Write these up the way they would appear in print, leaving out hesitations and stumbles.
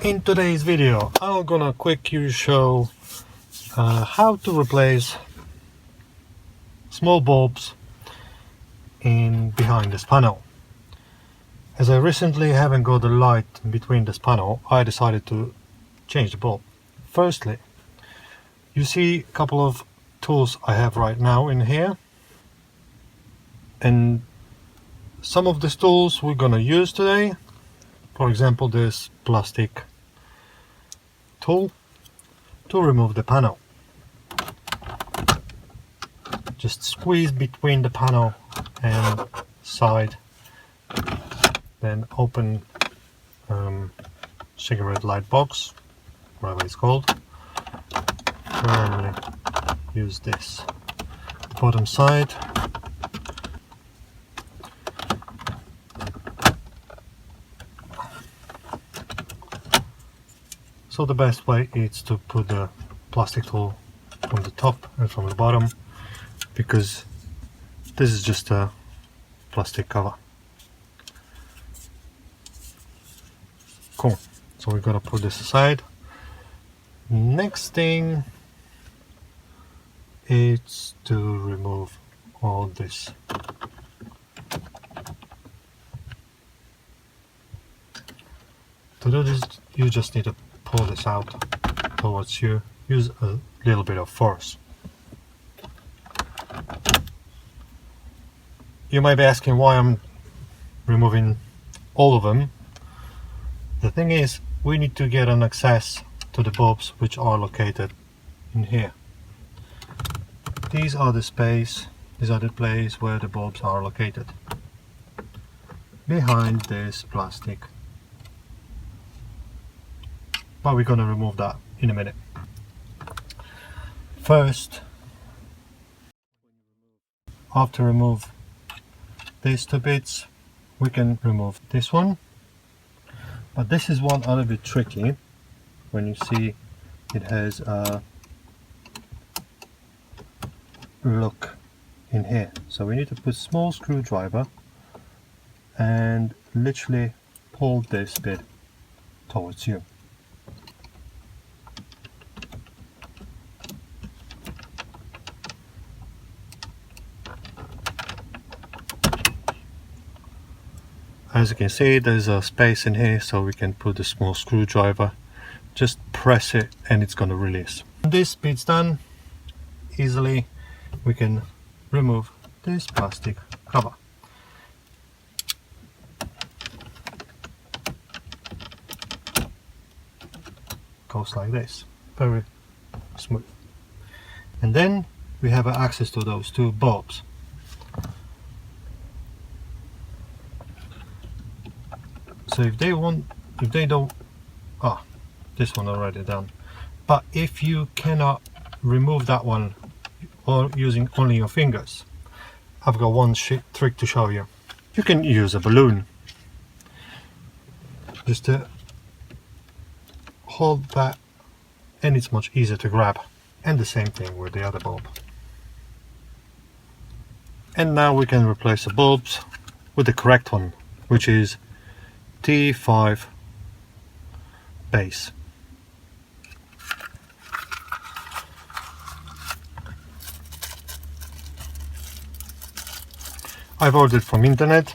In today's video I'm gonna quickly show how to replace small bulbs in behind this panel. As I recently haven't got the light between this panel, I decided to change the bulb. Firstly, you see a couple of tools I have right now in here, and some of these tools we're gonna use today. For example, this plastic tool to remove the panel. Just squeeze between the panel and side, then open cigarette light box, whatever it's called. Normally use this bottom side. So the best way is to put the plastic tool from the top and from the bottom, because this is just a plastic cover. Cool. So we're gonna put this aside. Next thing is to remove all this. To do this, you just need to pull this out towards you. Use a little bit of force. You might be asking why I'm removing all of them. The thing is, we need to get an access to the bulbs which are located in here. These are the place where the bulbs are located, behind this plastic. But we're gonna remove that in a minute. First, after remove these two bits, we can remove this one. But this is one a little bit tricky. When you see it has a look in here, so we need to put small screwdriver and literally pull this bit towards you. As you can see, there's a space in here, so we can put a small screwdriver, just press it and it's going to release. This bit's done. Easily we can remove this plastic cover. Goes like this, very smooth. And then we have access to those two bulbs. So if they don't, this one already done. But if you cannot remove that one or using only your fingers, I've got one trick to show you. You can use a balloon. Just to hold that, and it's much easier to grab. And the same thing with the other bulb. And now we can replace the bulbs with the correct one, which is T5 base. I've ordered from internet,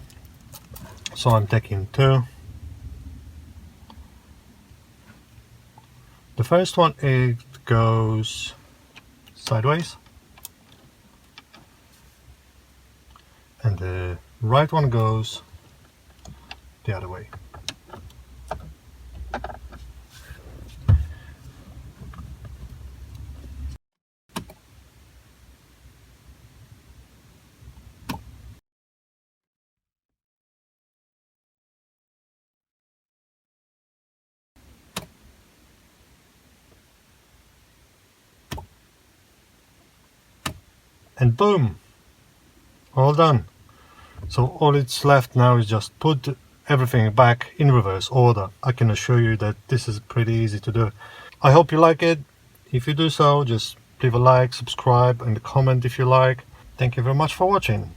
so I'm taking two. The first one, it goes sideways, and the right one goes the other way. And boom, all done. So all it's left now is just put everything back in reverse order. I can assure you that this is pretty easy to do. I hope you like it. If you do so, just leave a like, subscribe and comment if you like. Thank you very much for watching.